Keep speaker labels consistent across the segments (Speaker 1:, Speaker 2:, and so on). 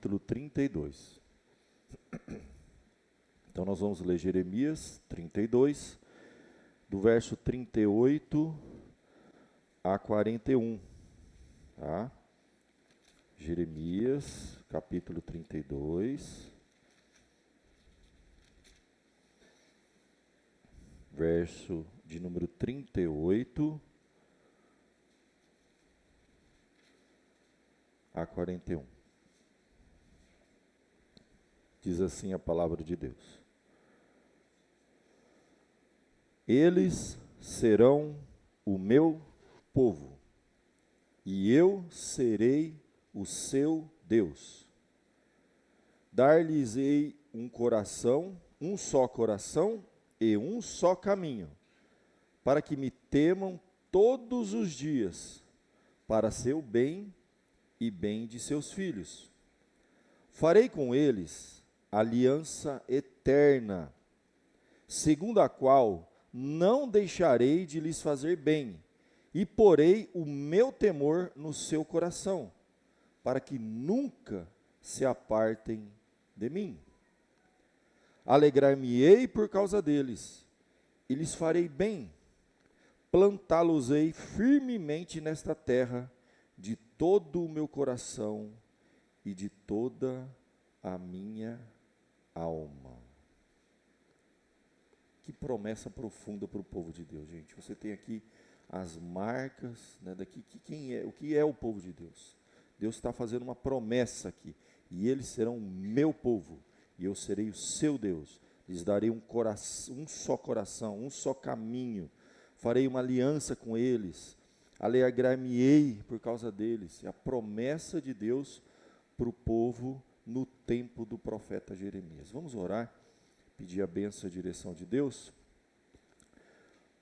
Speaker 1: capítulo 32. Então nós vamos ler Jeremias 32, do verso 38 a 41. Tá? Jeremias, capítulo 32, verso de número 38 a 41. Diz assim a palavra de Deus: Eles serão o meu povo, e eu serei o seu Deus. Dar-lhes-ei um só coração e um só caminho, para que me temam todos os dias, para seu bem e bem de seus filhos. Farei com eles aliança eterna, segundo a qual não deixarei de lhes fazer bem, e porei o meu temor no seu coração, para que nunca se apartem de mim. Alegrar-me-ei por causa deles, e lhes farei bem, plantá-los-ei firmemente nesta terra, de todo o meu coração e de toda a minha alma. Que promessa profunda para o povo de Deus, gente. Você tem aqui as marcas, né, daqui, o que é o povo de Deus? Deus está fazendo uma promessa aqui, e eles serão o meu povo, e eu serei o seu Deus. Lhes darei um só coração, um só caminho, farei uma aliança com eles, alegrar-me-ei por causa deles. É a promessa de Deus para o povo no tempo do profeta Jeremias. Vamos orar, pedir a bênção e a direção de Deus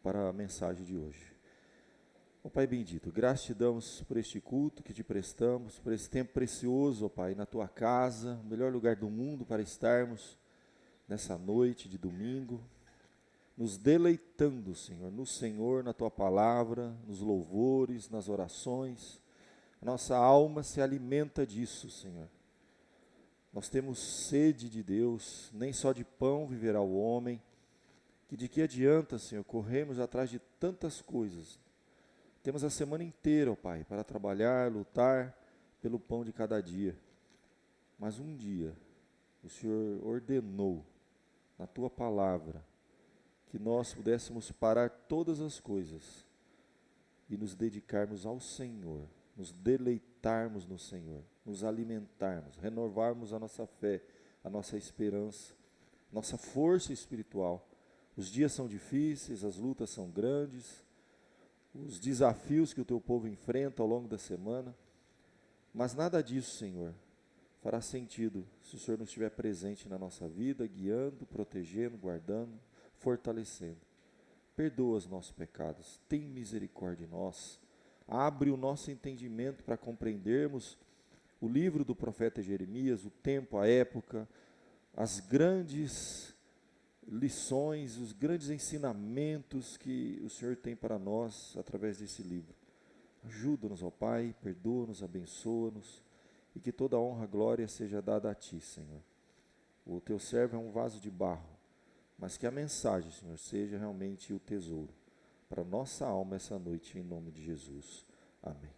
Speaker 1: para a mensagem de hoje. Ó Pai bendito, graças te damos por este culto que te prestamos, por esse tempo precioso, ó Pai, na tua casa, o melhor lugar do mundo para estarmos nessa noite de domingo, nos deleitando, Senhor, no Senhor, na tua palavra, nos louvores, nas orações. A nossa alma se alimenta disso, Senhor. Nós temos sede de Deus, nem só de pão viverá o homem, que de que adianta, Senhor, corremos atrás de tantas coisas. Temos a semana inteira, ó Pai, para trabalhar, lutar pelo pão de cada dia. Mas um dia, o Senhor ordenou, na tua palavra, que nós pudéssemos parar todas as coisas e nos dedicarmos ao Senhor, nos deleitarmos no Senhor, nos alimentarmos, renovarmos a nossa fé, a nossa esperança, nossa força espiritual. Os dias são difíceis, as lutas são grandes, os desafios que o teu povo enfrenta ao longo da semana, mas nada disso, Senhor, fará sentido se o Senhor não estiver presente na nossa vida, guiando, protegendo, guardando, fortalecendo. Perdoa os nossos pecados, tem misericórdia de nós, abre o nosso entendimento para compreendermos o livro do profeta Jeremias, o tempo, a época, as grandes lições, os grandes ensinamentos que o Senhor tem para nós através desse livro. Ajuda-nos, ó Pai, perdoa-nos, abençoa-nos, e que toda honra e glória seja dada a Ti, Senhor. O Teu servo é um vaso de barro, mas que a mensagem, Senhor, seja realmente o tesouro para nossa alma essa noite, em nome de Jesus. Amém.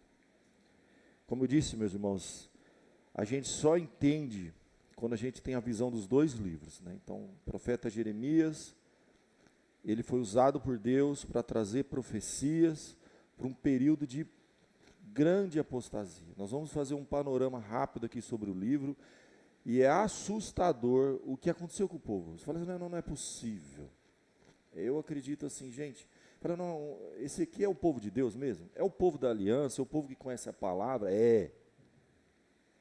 Speaker 1: Como eu disse, meus irmãos, a gente só entende quando a gente tem a visão dos dois livros, né? Então, o profeta Jeremias, ele foi usado por Deus para trazer profecias para um período de grande apostasia. Nós vamos fazer um panorama rápido aqui sobre o livro, e é assustador o que aconteceu com o povo. Você fala assim, não é possível. Eu acredito assim, gente, fala, não, esse aqui é o povo de Deus mesmo? É o povo da aliança, é o povo que conhece a palavra? É.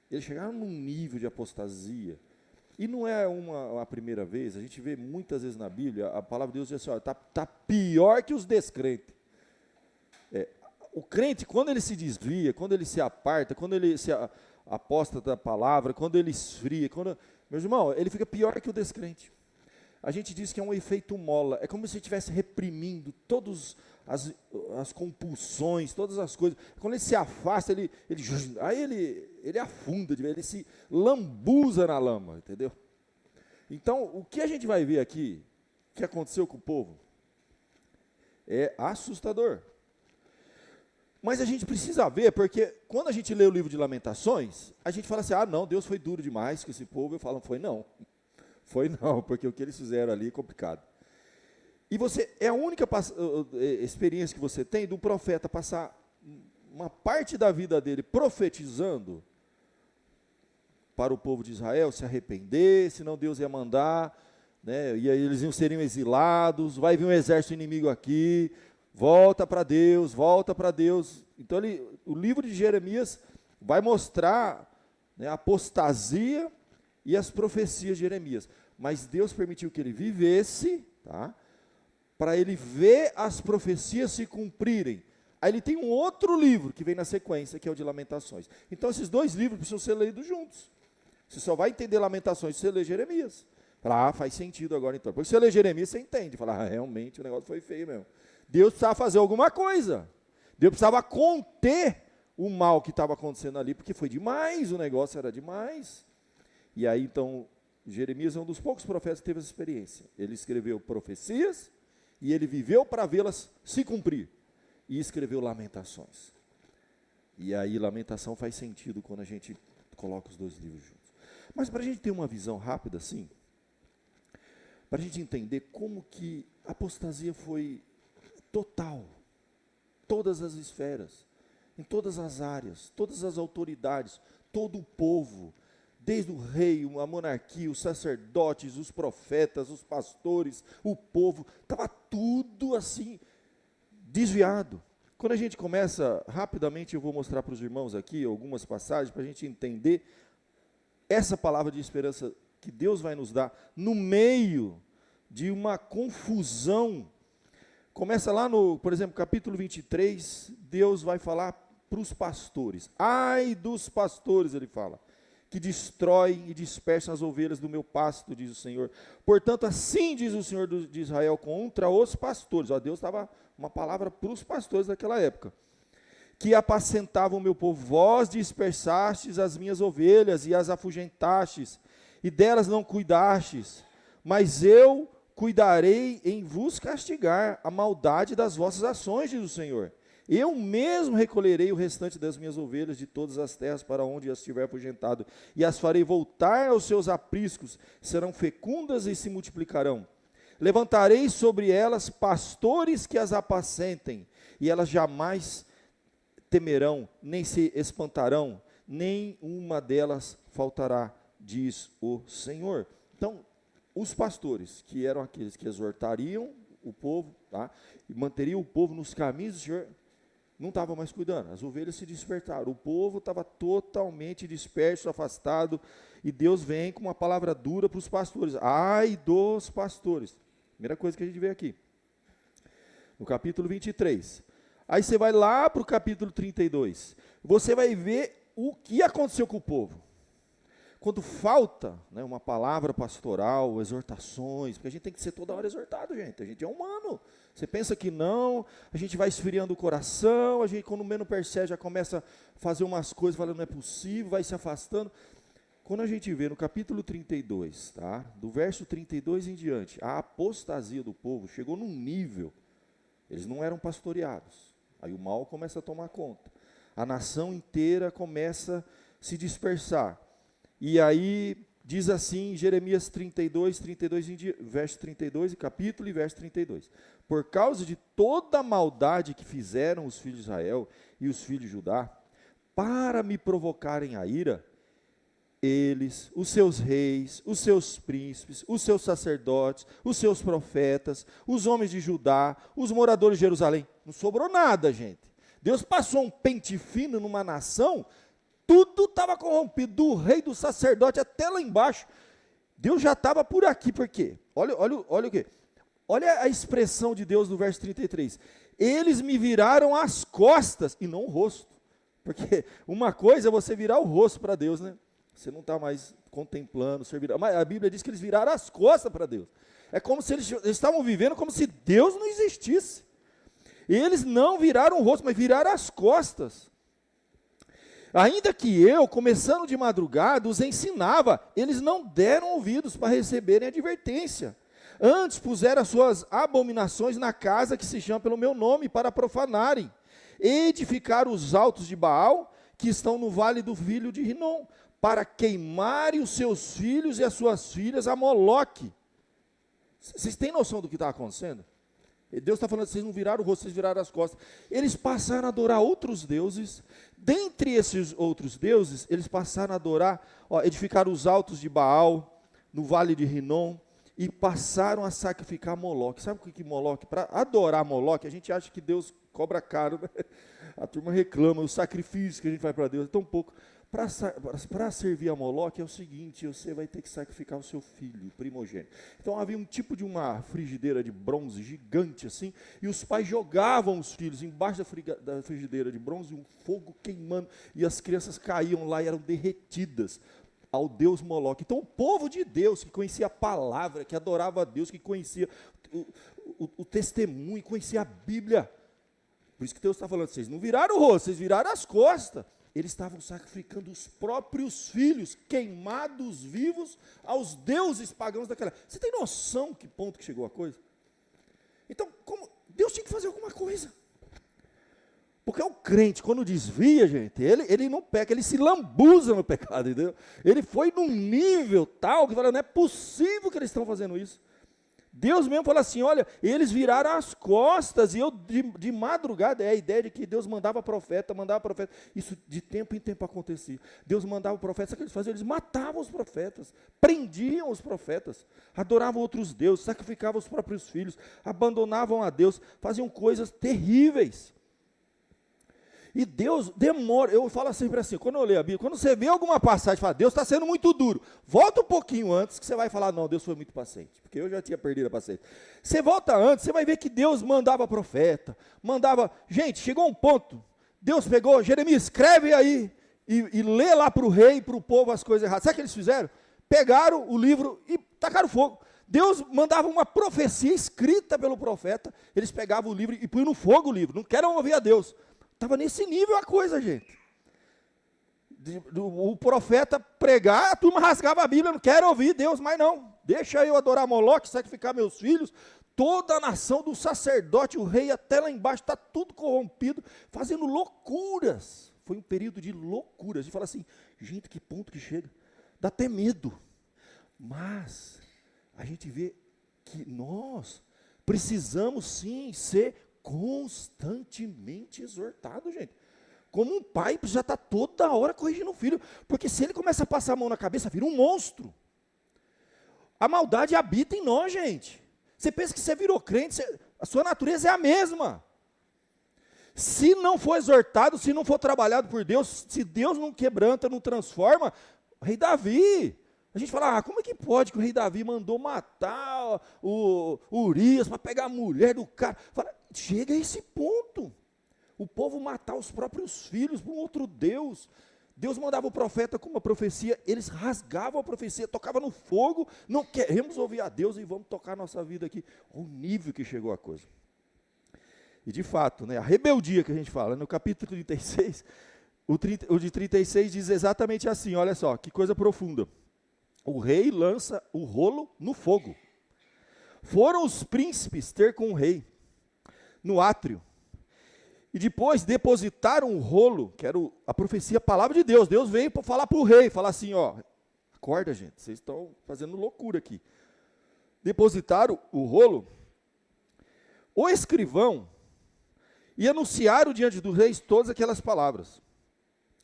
Speaker 1: Eles chegaram num nível de apostasia, e não é a primeira vez, a gente vê muitas vezes na Bíblia, a palavra de Deus diz assim, está pior que os descrentes. O crente, quando ele se desvia, quando ele se aparta, quando ele se aposta da palavra, quando ele esfria, meus irmãos, ele fica pior que o descrente. A gente diz que é um efeito mola, é como se estivesse reprimindo todas as compulsões, todas as coisas. Quando ele se afasta, ele afunda, ele se lambuza na lama, entendeu? Então, o que a gente vai ver aqui, que aconteceu com o povo, é assustador. Mas a gente precisa ver, porque quando a gente lê o livro de Lamentações, a gente fala assim, não, Deus foi duro demais com esse povo. Eu falo, foi não, porque o que eles fizeram ali é complicado. E é a única experiência que você tem do profeta passar uma parte da vida dele profetizando para o povo de Israel se arrepender, senão Deus ia mandar, né, e aí eles seriam exilados, vai vir um exército inimigo aqui, volta para Deus, volta para Deus. Então o livro de Jeremias vai mostrar, né, a apostasia e as profecias de Jeremias. Mas Deus permitiu que ele vivesse, tá, para ele ver as profecias se cumprirem. Aí ele tem um outro livro que vem na sequência, que é o de Lamentações. Então esses dois livros precisam ser lidos juntos. Você só vai entender Lamentações se você ler Jeremias. Fala, faz sentido agora então. Porque se você ler Jeremias, você entende. Fala, realmente o negócio foi feio mesmo. Deus precisava fazer alguma coisa. Deus precisava conter o mal que estava acontecendo ali, porque foi demais, o negócio era demais. E aí então, Jeremias é um dos poucos profetas que teve essa experiência. Ele escreveu profecias e ele viveu para vê-las se cumprir. E escreveu Lamentações. E aí Lamentação faz sentido quando a gente coloca os dois livros juntos. Mas para a gente ter uma visão rápida assim, para a gente entender como que a apostasia foi total, todas as esferas, em todas as áreas, todas as autoridades, todo o povo, desde o rei, a monarquia, os sacerdotes, os profetas, os pastores, o povo, estava tudo assim, desviado. Quando a gente começa, rapidamente eu vou mostrar para os irmãos aqui algumas passagens, para a gente entender essa palavra de esperança que Deus vai nos dar, no meio de uma confusão. Começa lá no, por exemplo, capítulo 23, Deus vai falar para os pastores. Ai dos pastores, ele fala, que destroem e dispersam as ovelhas do meu pasto, diz o Senhor. Portanto, assim diz o Senhor de Israel contra os pastores. Deus estava, uma palavra para os pastores daquela época. Que apacentavam o meu povo, vós dispersastes as minhas ovelhas e as afugentastes, e delas não cuidastes, mas eu cuidarei em vos castigar a maldade das vossas ações, diz o Senhor. Eu mesmo recolherei o restante das minhas ovelhas de todas as terras para onde as tiver afugentado, e as farei voltar aos seus apriscos, serão fecundas e se multiplicarão. Levantarei sobre elas pastores que as apacentem, e elas jamais temerão, nem se espantarão, nem uma delas faltará, diz o Senhor. Então, os pastores, que eram aqueles que exortariam o povo, tá, e manteriam o povo nos caminhos do Senhor, não estavam mais cuidando. As ovelhas se despertaram, o povo estava totalmente disperso, afastado, e Deus vem com uma palavra dura para os pastores. Ai dos pastores. Primeira coisa que a gente vê aqui, no capítulo 23. Aí você vai lá para o capítulo 32, você vai ver o que aconteceu com o povo. Quando falta, né, uma palavra pastoral, exortações, porque a gente tem que ser toda hora exortado, gente, a gente é humano. Você pensa que não, a gente vai esfriando o coração, a gente quando menos percebe já começa a fazer umas coisas, falando não é possível, vai se afastando. Quando a gente vê no capítulo 32, tá, do verso 32 em diante, a apostasia do povo chegou num nível, eles não eram pastoreados. Aí o mal começa a tomar conta. A nação inteira começa a se dispersar. E aí diz assim, Jeremias 32, verso 32, capítulo e verso 32. Por causa de toda a maldade que fizeram os filhos de Israel e os filhos de Judá, para me provocarem a ira, eles, os seus reis, os seus príncipes, os seus sacerdotes, os seus profetas, os homens de Judá, os moradores de Jerusalém. Não sobrou nada, gente. Deus passou um pente fino numa nação, tudo estava corrompido, do rei, do sacerdote, até lá embaixo. Deus já estava por aqui, por quê? Olha o quê? Olha a expressão de Deus no verso 33. Eles me viraram as costas e não o rosto. Porque uma coisa é você virar o rosto para Deus, né? Você não está mais contemplando, servir. Mas a Bíblia diz que eles viraram as costas para Deus. É como se eles estavam vivendo como se Deus não existisse. Eles não viraram o rosto, mas viraram as costas. Ainda que eu, começando de madrugada, os ensinava, eles não deram ouvidos para receberem advertência. Antes puseram as suas abominações na casa que se chama pelo meu nome, para profanarem. Edificaram os altos de Baal, que estão no vale do filho de Rinom, para queimarem os seus filhos e as suas filhas a Moloque. Vocês têm noção do que está acontecendo? Deus está falando, vocês não viraram o rosto, vocês viraram as costas. Eles passaram a adorar outros deuses. Dentre esses outros deuses, eles passaram a adorar, edificaram os altos de Baal, no vale de Rinom, e passaram a sacrificar Moloque. Sabe o que é Moloque? Para adorar Moloque, a gente acha que Deus cobra caro, né? A turma reclama, o sacrifício que a gente faz para Deus é tão pouco. Para servir a Moloque é o seguinte, você vai ter que sacrificar o seu filho, o primogênito. Então havia um tipo de uma frigideira de bronze gigante assim, e os pais jogavam os filhos embaixo da frigideira de bronze, um fogo queimando, e as crianças caíam lá e eram derretidas ao deus Moloque. Então o povo de Deus, que conhecia a palavra, que adorava a Deus, que conhecia o testemunho, conhecia a Bíblia, por isso que Deus está falando, vocês não viraram o rosto, vocês viraram as costas. Eles estavam sacrificando os próprios filhos, queimados vivos, aos deuses pagãos daquela. Você tem noção que ponto que chegou a coisa? Então, Deus tinha que fazer alguma coisa. Porque o crente, quando desvia, gente, ele não peca, ele se lambuza no pecado, entendeu? Ele foi num nível tal que fala, não é possível que eles estão fazendo isso. Deus mesmo fala assim, olha, eles viraram as costas, e eu de madrugada, é a ideia de que Deus mandava profeta, isso de tempo em tempo acontecia. Deus mandava o profeta, sabe o que eles faziam? Eles matavam os profetas, prendiam os profetas, adoravam outros deuses, sacrificavam os próprios filhos, abandonavam a Deus, faziam coisas terríveis. E Deus demora, eu falo sempre assim, quando eu leio a Bíblia, quando você vê alguma passagem e fala, Deus está sendo muito duro, volta um pouquinho antes que você vai falar, não, Deus foi muito paciente, porque eu já tinha perdido a paciência. Você volta antes, você vai ver que Deus mandava profeta, gente, chegou um ponto, Deus pegou, Jeremias, escreve aí, e lê lá para o rei e para o povo as coisas erradas. Sabe o que eles fizeram? Pegaram o livro e tacaram fogo. Deus mandava uma profecia escrita pelo profeta, eles pegavam o livro e punham no fogo o livro, não querem ouvir a Deus. Estava nesse nível a coisa, gente. O profeta pregar, a turma rasgava a Bíblia, não quero ouvir Deus, mas não. Deixa eu adorar Moloque, sacrificar meus filhos. Toda a nação do sacerdote, o rei até lá embaixo, está tudo corrompido, fazendo loucuras. Foi um período de loucuras. E fala assim, gente, que ponto que chega. Dá até medo. Mas a gente vê que nós precisamos sim ser constantemente exortado, gente. Como um pai já está toda hora corrigindo o filho, porque se ele começa a passar a mão na cabeça, vira um monstro. A maldade habita em nós, gente. Você pensa que você virou crente, a sua natureza é a mesma. Se não for exortado, se não for trabalhado por Deus, se Deus não quebranta, não transforma, o rei Davi, a gente fala, como é que pode que o rei Davi mandou matar o Urias para pegar a mulher do cara? Fala, chega a esse ponto. O povo matar os próprios filhos para um outro Deus. Deus mandava o profeta com uma profecia, eles rasgavam a profecia, tocavam no fogo, não queremos ouvir a Deus e vamos tocar a nossa vida aqui. Olha o nível que chegou a coisa. E de fato, a rebeldia que a gente fala, no capítulo 36, o de 36 diz exatamente assim, olha só, que coisa profunda. O rei lança o rolo no fogo. Foram os príncipes ter com o rei, no átrio, e depois depositaram o rolo, que era a profecia, a palavra de Deus. Deus veio para falar para o rei, falar assim, acorda gente, vocês estão fazendo loucura aqui. Depositaram o rolo, o escrivão, e anunciaram diante dos reis todas aquelas palavras.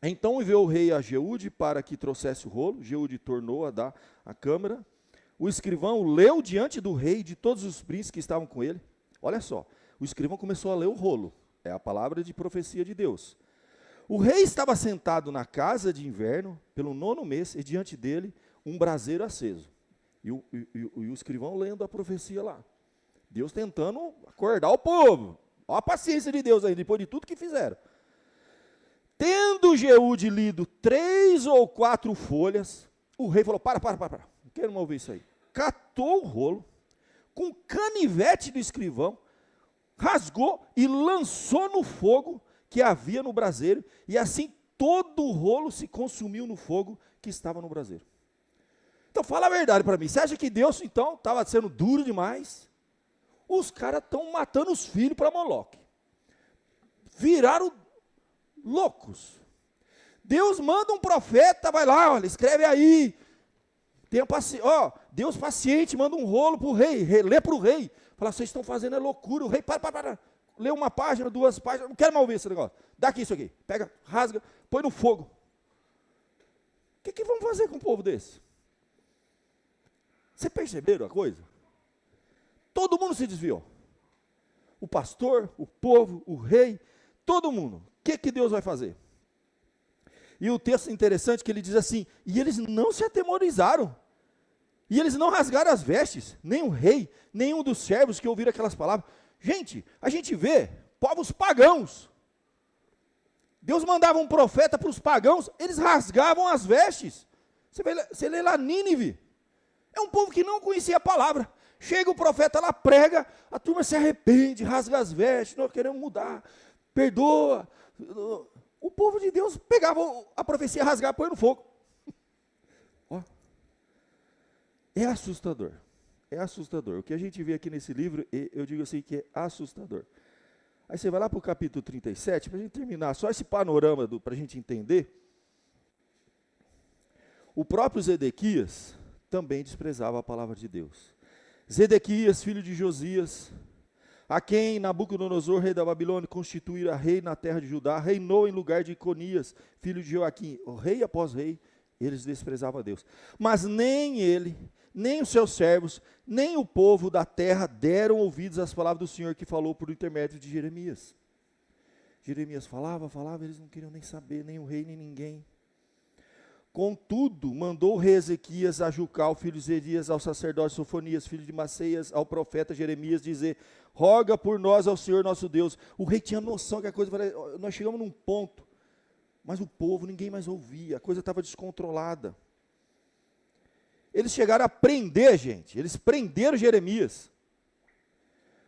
Speaker 1: Então enviou o rei a Jeude para que trouxesse o rolo. Jeude tornou a dar à câmara. O escrivão leu diante do rei e de todos os príncipes que estavam com ele. Olha só, o escrivão começou a ler o rolo. É a palavra de profecia de Deus. O rei estava sentado na casa de inverno, pelo 9º mês, e diante dele um braseiro aceso. E o escrivão lendo a profecia lá. Deus tentando acordar o povo. Olha a paciência de Deus aí, depois de tudo que fizeram. Tendo Jeude lido 3 ou 4 folhas, o rei falou, para, não quero mais ouvir isso aí. Catou o rolo, com o canivete do escrivão, rasgou e lançou no fogo que havia no braseiro, e assim todo o rolo se consumiu no fogo que estava no braseiro. Então fala a verdade para mim, você acha que Deus então estava sendo duro demais? Os caras estão matando os filhos para Moloque, viraram loucos. Deus manda um profeta, vai lá, olha, escreve aí, tenha paciência, Deus paciente, manda um rolo para o rei, lê para o rei, fala, vocês estão fazendo é loucura, o rei, para, lê uma página, 2 páginas, não quero mais ouvir esse negócio, dá aqui isso aqui, pega, rasga, põe no fogo. O que vamos fazer com um povo desse? Você perceberam a coisa? Todo mundo se desviou, o pastor, o povo, o rei, todo mundo. O que Deus vai fazer? E o texto interessante que ele diz assim, e eles não se atemorizaram, e eles não rasgaram as vestes, nem o rei, nenhum dos servos que ouviram aquelas palavras. Gente, a gente vê povos pagãos, Deus mandava um profeta para os pagãos, eles rasgavam as vestes. Você lê lá Nínive, é um povo que não conhecia a palavra, chega o profeta lá, prega, a turma se arrepende, rasga as vestes, nós queremos mudar, perdoa. O povo de Deus pegava a profecia, rasgava, põe no fogo. É assustador, é assustador. O que a gente vê aqui nesse livro, eu digo assim que é assustador. Aí você vai lá para o capítulo 37, para a gente terminar, só esse panorama para a gente entender. O próprio Zedequias também desprezava a palavra de Deus. Zedequias, filho de Josias, a quem Nabucodonosor, rei da Babilônia, constituíra rei na terra de Judá, reinou em lugar de Iconias, filho de Joaquim, o rei após rei, eles desprezavam a Deus. Mas nem ele, nem os seus servos, nem o povo da terra deram ouvidos às palavras do Senhor que falou por intermédio de Jeremias. Jeremias falava, eles não queriam nem saber, nem o rei, nem ninguém. Contudo, mandou o rei Ezequias a Jucal, filho de Zerias, ao sacerdote Sofonias, filho de Maceias, ao profeta Jeremias, dizer, roga por nós ao Senhor nosso Deus. O rei tinha noção que a coisa, nós chegamos num ponto, mas o povo, ninguém mais ouvia, a coisa estava descontrolada. Eles chegaram a prender, gente, eles prenderam Jeremias.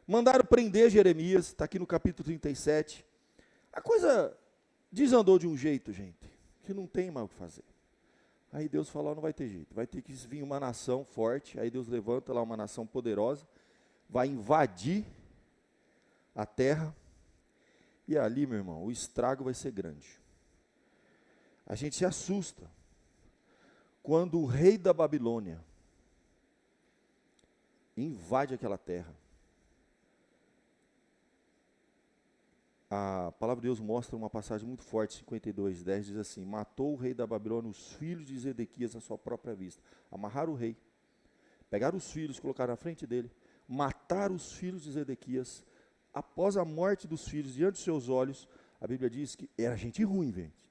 Speaker 1: Mandaram prender Jeremias, está aqui no capítulo 37. A coisa desandou de um jeito, gente, que não tem mais o que fazer. Aí Deus falou, não vai ter jeito, vai ter que vir uma nação forte, aí Deus levanta lá uma nação poderosa, vai invadir a terra, e ali, meu irmão, o estrago vai ser grande. A gente se assusta, quando o rei da Babilônia invade aquela terra. A palavra de Deus mostra uma passagem muito forte, 52:10, diz assim, matou o rei da Babilônia os filhos de Zedequias à sua própria vista. Amarraram o rei, pegaram os filhos, colocaram na frente dele, mataram os filhos de Zedequias. Após a morte dos filhos, diante dos seus olhos, a Bíblia diz que era gente ruim, gente.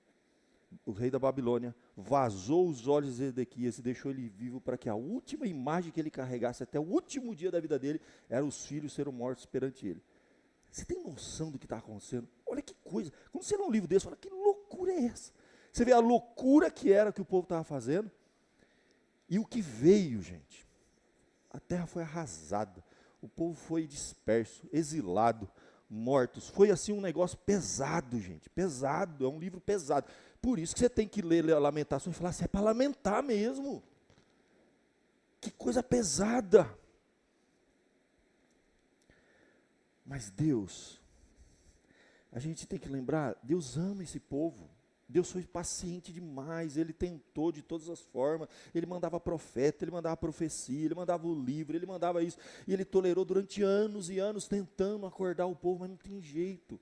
Speaker 1: O rei da Babilônia vazou os olhos de Zedequias e deixou ele vivo para que a última imagem que ele carregasse até o último dia da vida dele, era os filhos serem mortos perante ele. Você tem noção do que está acontecendo? Olha que coisa. Quando você lê um livro desse, fala, que loucura é essa? Você vê a loucura que era que o povo estava fazendo. E o que veio, gente? A terra foi arrasada. O povo foi disperso, exilado, mortos. Foi assim um negócio pesado, gente. Pesado, é um livro pesado. Por isso que você tem que ler a Lamentações e falar assim, é para lamentar mesmo. Que coisa pesada. Mas Deus, a gente tem que lembrar, Deus ama esse povo, Deus foi paciente demais, Ele tentou de todas as formas, Ele mandava profeta, Ele mandava profecia, Ele mandava o livro, Ele mandava isso, e Ele tolerou durante anos e anos tentando acordar o povo, mas não tem jeito.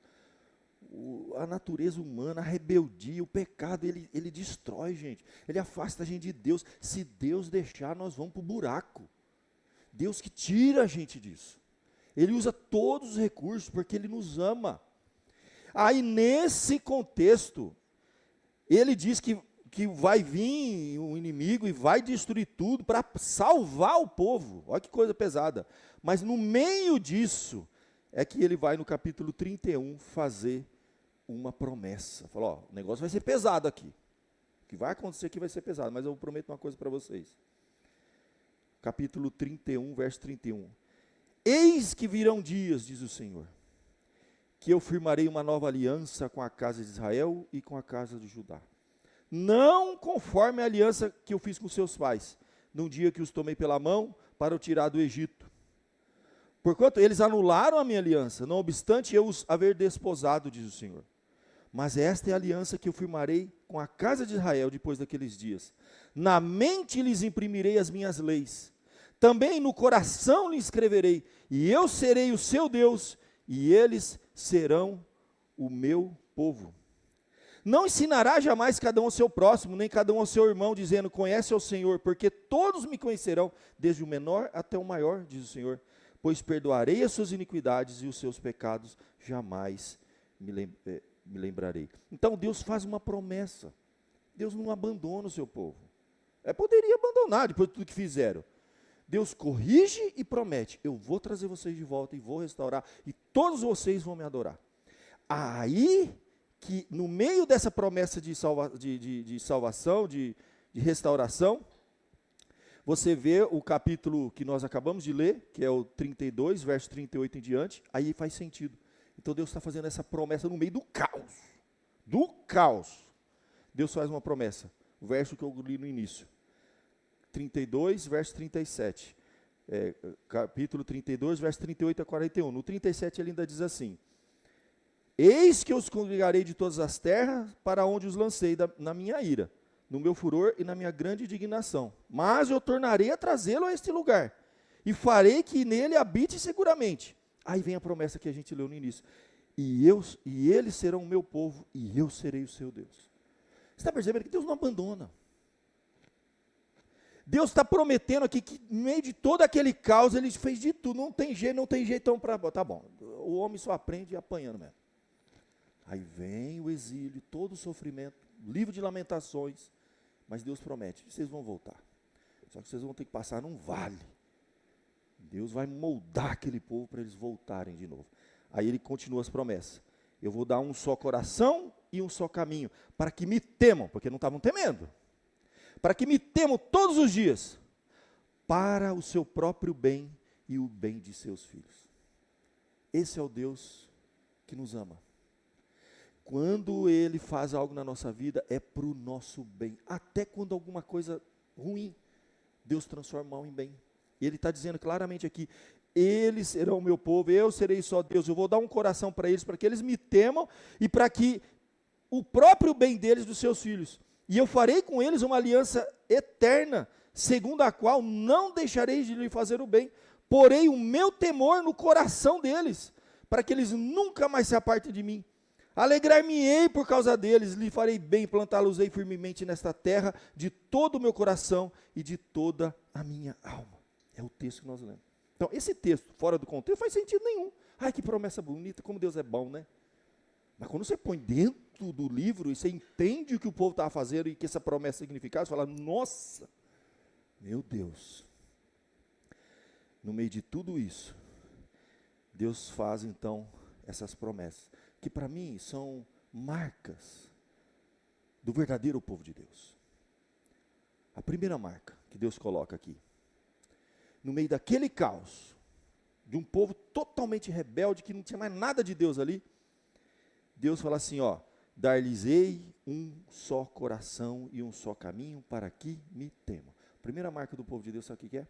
Speaker 1: A natureza humana, a rebeldia, o pecado, ele destrói, gente, Ele afasta a gente de Deus. Se Deus deixar, nós vamos para o buraco. Deus que tira a gente disso. Ele usa todos os recursos, porque Ele nos ama. Aí, nesse contexto, Ele diz que vai vir um inimigo e vai destruir tudo para salvar o povo. Olha que coisa pesada. Mas no meio disso, é que Ele vai no capítulo 31 fazer uma promessa. Falou, o negócio vai ser pesado aqui. O que vai acontecer aqui vai ser pesado, mas eu prometo uma coisa para vocês. Capítulo 31, verso 31. Eis que virão dias, diz o Senhor, que eu firmarei uma nova aliança com a casa de Israel e com a casa de Judá. Não conforme a aliança que eu fiz com seus pais, num dia que os tomei pela mão para o tirar do Egito. Porquanto eles anularam a minha aliança, não obstante eu os haver desposado, diz o Senhor. Mas esta é a aliança que eu firmarei com a casa de Israel depois daqueles dias. Na mente lhes imprimirei as minhas leis. Também no coração lhes escreverei. E eu serei o seu Deus, e eles serão o meu povo. Não ensinará jamais cada um ao seu próximo, nem cada um ao seu irmão, dizendo, conhece ao Senhor, porque todos me conhecerão, desde o menor até o maior, diz o Senhor. Pois perdoarei as suas iniquidades e os seus pecados jamais me lembrarei. Então Deus faz uma promessa. Deus não abandona o seu povo. Poderia abandonar depois de tudo que fizeram. Deus corrige e promete, eu vou trazer vocês de volta e vou restaurar, e todos vocês vão me adorar. Aí, que no meio dessa promessa de salvação, de restauração, você vê o capítulo que nós acabamos de ler, que é o 32, verso 38 em diante, aí faz sentido. Então Deus está fazendo essa promessa no meio do caos. Do caos. Deus faz uma promessa. O verso que eu li no início. 32, verso 37. Capítulo 32, verso 38 a 41. No 37 ele ainda diz assim: eis que eu os congregarei de todas as terras para onde os lancei na minha ira, no meu furor e na minha grande indignação. Mas eu tornarei a trazê-lo a este lugar, e farei que nele habite seguramente. Aí vem a promessa que a gente leu no início. E eles serão o meu povo, e eu serei o seu Deus. Você está percebendo que Deus não abandona. Deus está prometendo aqui que no meio de todo aquele caos, ele fez de tudo, não tem jeitão para... Tá bom, o homem só aprende apanhando mesmo. Aí vem o exílio, todo o sofrimento, livro de lamentações, mas Deus promete, vocês vão voltar. Só que vocês vão ter que passar num vale. Deus vai moldar aquele povo para eles voltarem de novo. Aí ele continua as promessas. Eu vou dar um só coração e um só caminho, para que me temam, porque não estavam temendo. Para que me temam todos os dias, para o seu próprio bem e o bem de seus filhos. Esse é o Deus que nos ama. Quando Ele faz algo na nossa vida, é para o nosso bem. Até quando alguma coisa ruim, Deus transforma mal em bem. E Ele está dizendo claramente aqui, eles serão o meu povo, eu serei só Deus, eu vou dar um coração para eles, para que eles me temam, e para que o próprio bem deles, dos seus filhos. E eu farei com eles uma aliança eterna, segundo a qual não deixarei de lhe fazer o bem. Porei o meu temor no coração deles, para que eles nunca mais se apartem de mim. Alegrar-me-ei por causa deles, lhe farei bem, plantá-los-ei firmemente nesta terra, de todo o meu coração e de toda a minha alma. É o texto que nós lemos. Então, esse texto, fora do contexto, não faz sentido nenhum. Ai, que promessa bonita, como Deus é bom, né? Mas quando você põe dentro do livro e você entende o que o povo estava fazendo e que essa promessa significava, você fala, nossa, meu Deus. No meio de tudo isso, Deus faz então essas promessas, que para mim são marcas do verdadeiro povo de Deus. A primeira marca que Deus coloca aqui, no meio daquele caos, de um povo totalmente rebelde, que não tinha mais nada de Deus ali, Deus fala assim, ó, dar-lhes-ei um só coração e um só caminho para que me temam. A primeira marca do povo de Deus, sabe o que é?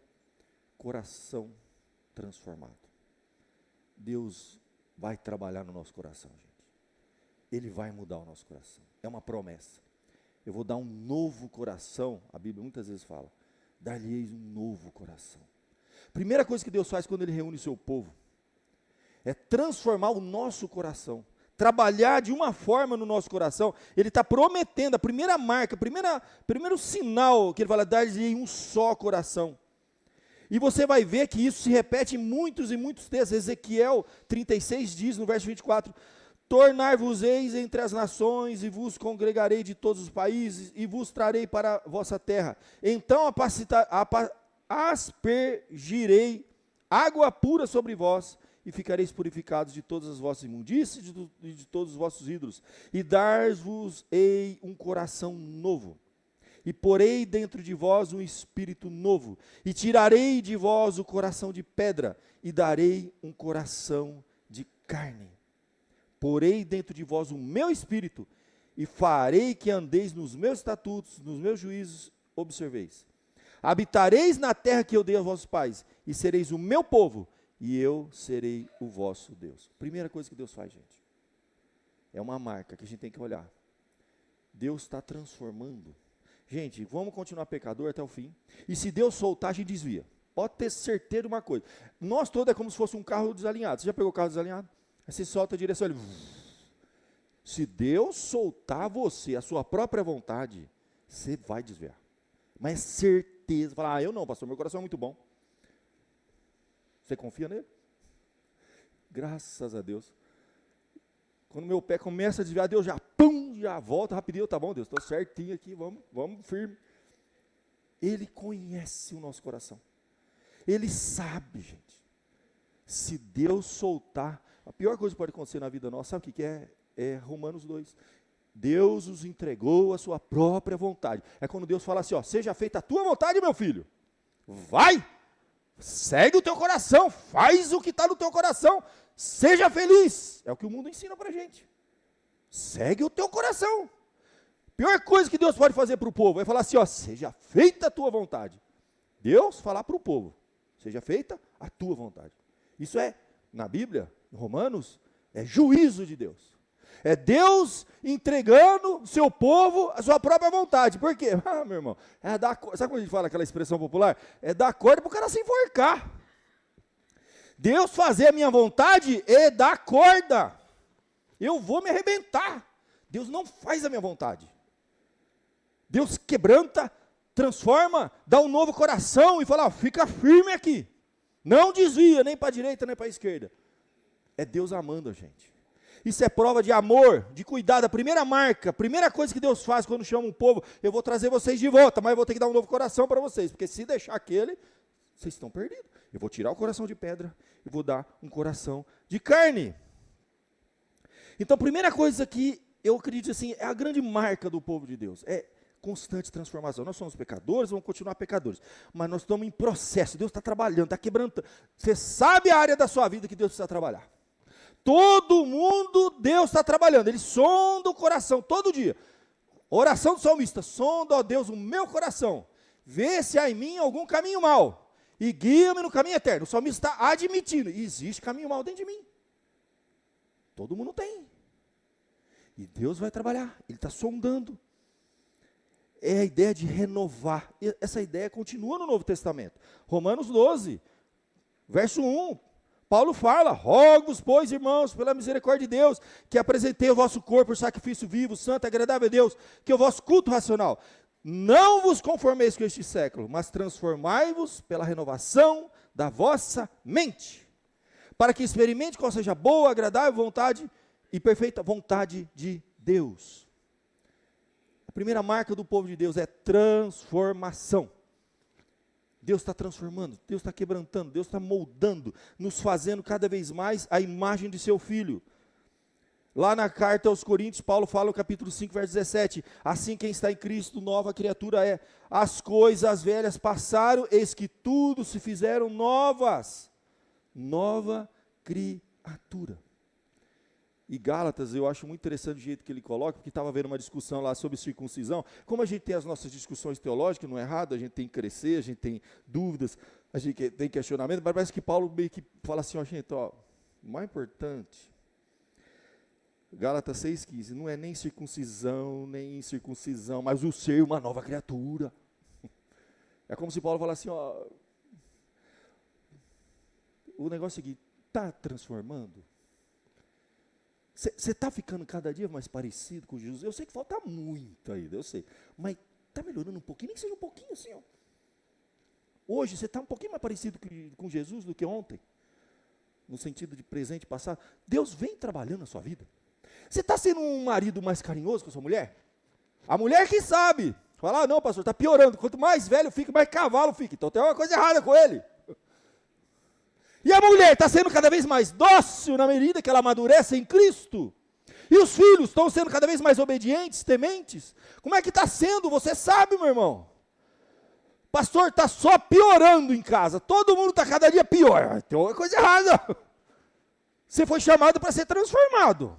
Speaker 1: Coração transformado. Deus vai trabalhar no nosso coração, gente. Ele vai mudar o nosso coração. É uma promessa. Eu vou dar um novo coração, a Bíblia muitas vezes fala, dar-lhes um novo coração. Primeira coisa que Deus faz quando Ele reúne o seu povo, é transformar o nosso coração. Trabalhar de uma forma no nosso coração. Ele está prometendo, a primeira marca, primeiro sinal que ele fala, dar-lhe um só coração. E você vai ver que isso se repete em muitos e muitos textos. Ezequiel 36 diz no verso 24, tornar-vos-eis entre as nações e vos congregarei de todos os países e vos trarei para a vossa terra. Então aspergirei água pura sobre vós, e ficareis purificados de todas as vossas imundícias e de todos os vossos ídolos, e dar-vos-ei um coração novo, e porei dentro de vós um espírito novo, e tirarei de vós o coração de pedra, e darei um coração de carne. porei dentro de vós o meu espírito, e farei que andeis nos meus estatutos, nos meus juízos, observeis. Habitareis na terra que eu dei aos vossos pais, e sereis o meu povo, e eu serei o vosso Deus. Primeira coisa que Deus faz, gente, é uma marca que a gente tem que olhar. Deus está transformando. Gente, vamos continuar pecador até o fim, e se Deus soltar, a gente desvia. Pode ter certeza de uma coisa, nós todos é como se fosse um carro desalinhado. Você já pegou o carro desalinhado? Aí você solta a direção, ele... Se Deus soltar você, a sua própria vontade, você vai desviar. Mas é certeza, falar, eu não, pastor, meu coração é muito bom. Você confia nele? Graças a Deus. Quando meu pé começa a desviar, Deus já, já volta rapidinho, tá bom, Deus, estou certinho aqui, vamos firme. Ele conhece o nosso coração. Ele sabe, gente. Se Deus soltar, a pior coisa que pode acontecer na vida nossa, sabe o que é? É Romanos 2. Deus os entregou a sua própria vontade. É quando Deus fala assim, ó, seja feita a tua vontade, meu filho. Vai, segue o teu coração, faz o que está no teu coração, seja feliz. É o que o mundo ensina para a gente. Segue o teu coração. Pior coisa que Deus pode fazer para o povo é falar assim, ó, seja feita a tua vontade. Deus falar para o povo, seja feita a tua vontade. Isso é, na Bíblia, em Romanos, é juízo de Deus. É Deus entregando o seu povo a sua própria vontade. Por quê? Ah, meu irmão, sabe quando a gente fala aquela expressão popular? É dar corda para o cara se enforcar. Deus fazer a minha vontade é dar corda. Eu vou me arrebentar. Deus não faz a minha vontade. Deus quebranta, transforma, dá um novo coração e fala, ó, fica firme aqui. Não desvia nem para a direita nem para a esquerda. É Deus amando a gente. Isso é prova de amor, de cuidado. A primeira marca, a primeira coisa que Deus faz quando chama um povo, eu vou trazer vocês de volta, mas eu vou ter que dar um novo coração para vocês, porque se deixar aquele, vocês estão perdidos. Eu vou tirar o coração de pedra e vou dar um coração de carne. Então, a primeira coisa que eu acredito assim, é a grande marca do povo de Deus, é constante transformação. Nós somos pecadores, vamos continuar pecadores, mas nós estamos em processo, Deus está trabalhando, está quebrantando. Você sabe a área da sua vida que Deus precisa trabalhar. Todo mundo, Deus está trabalhando, Ele sonda o coração, todo dia. Oração do salmista, sonda, ó Deus, o meu coração, vê se há em mim algum caminho mau, e guia-me no caminho eterno. O salmista está admitindo, existe caminho mau dentro de mim. Todo mundo tem. E Deus vai trabalhar, Ele está sondando. É a ideia de renovar. E essa ideia continua no Novo Testamento. Romanos 12, verso 1. Paulo fala, rogo-vos, pois, irmãos, pela misericórdia de Deus, que apresentei o vosso corpo por sacrifício vivo, santo, agradável a Deus, que é o vosso culto racional. Não vos conformeis com este século, mas transformai-vos pela renovação da vossa mente, para que experimente qual seja a boa, agradável vontade e perfeita vontade de Deus. A primeira marca do povo de Deus é transformação. Deus está transformando, Deus está quebrantando, Deus está moldando, nos fazendo cada vez mais a imagem de seu Filho. Lá na carta aos Coríntios, Paulo fala no capítulo 5, verso 17, assim quem está em Cristo, nova criatura é. As coisas velhas passaram, eis que tudo se fizeram novas. Nova criatura. E Gálatas, eu acho muito interessante o jeito que ele coloca, porque estava havendo uma discussão lá sobre circuncisão. Como a gente tem as nossas discussões teológicas, não é errado, a gente tem que crescer, a gente tem dúvidas, a gente tem questionamento, mas parece que Paulo meio que fala assim, ó, gente, ó, o mais importante, Gálatas 6,15, não é nem circuncisão, nem incircuncisão, mas o ser uma nova criatura. É como se Paulo falasse assim, ó, o negócio é o seguinte, está transformando? Você está ficando cada dia mais parecido com Jesus? Eu sei que falta muito ainda, eu sei. Mas está melhorando um pouquinho, nem que seja um pouquinho assim. Ó. Hoje você está um pouquinho mais parecido com Jesus do que ontem. No sentido de presente e passado. Deus vem trabalhando na sua vida. Você está sendo um marido mais carinhoso com a sua mulher? A mulher que sabe. Fala, ah, não pastor, está piorando. Quanto mais velho fica, mais cavalo fica. Então tem uma coisa errada com ele. E a mulher está sendo cada vez mais dócil na medida que ela amadurece em Cristo. E os filhos estão sendo cada vez mais obedientes, tementes. Como é que está sendo? Você sabe, meu irmão. Pastor, está só piorando em casa. Todo mundo está cada dia pior. Tem uma coisa errada. Você foi chamado para ser transformado.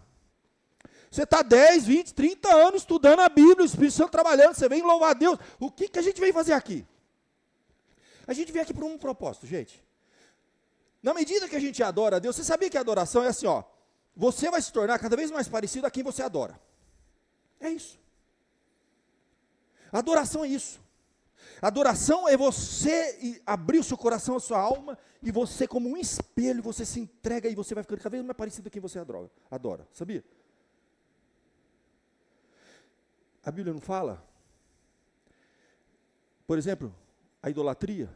Speaker 2: Você está 10, 20, 30 anos estudando a Bíblia, o Espírito Santo trabalhando, você vem louvar a Deus. O que a gente vem fazer aqui? A gente vem aqui por um propósito, gente. Na medida que a gente adora a Deus, você sabia que a adoração é assim, ó, você vai se tornar cada vez mais parecido a quem você adora. É isso. Adoração é isso. Adoração é você abrir o seu coração, a sua alma, e você como um espelho, você se entrega e você vai ficando cada vez mais parecido a quem você adora. Sabia? A Bíblia não fala? Por exemplo, a idolatria.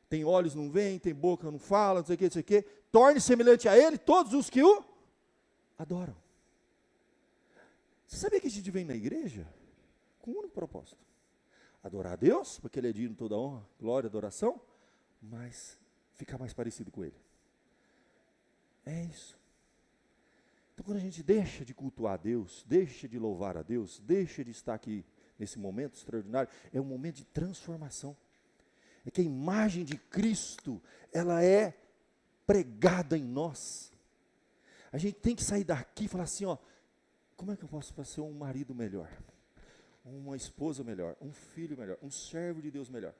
Speaker 2: Tem olhos, não veem, tem boca, não fala, não sei o que. Torne semelhante a ele todos os que o adoram. Você sabia que a gente vem na igreja com um único propósito? Adorar a Deus, porque Ele é digno de toda honra, glória, adoração, mas ficar mais parecido com Ele. É isso. Então, quando a gente deixa de cultuar a Deus, deixa de louvar a Deus, deixa de estar aqui nesse momento extraordinário, é um momento de transformação. É que a imagem de Cristo, ela é pregada em nós. A gente tem que sair daqui e falar assim, ó, como é que eu posso ser um marido melhor? Uma esposa melhor, um filho melhor, um servo de Deus melhor.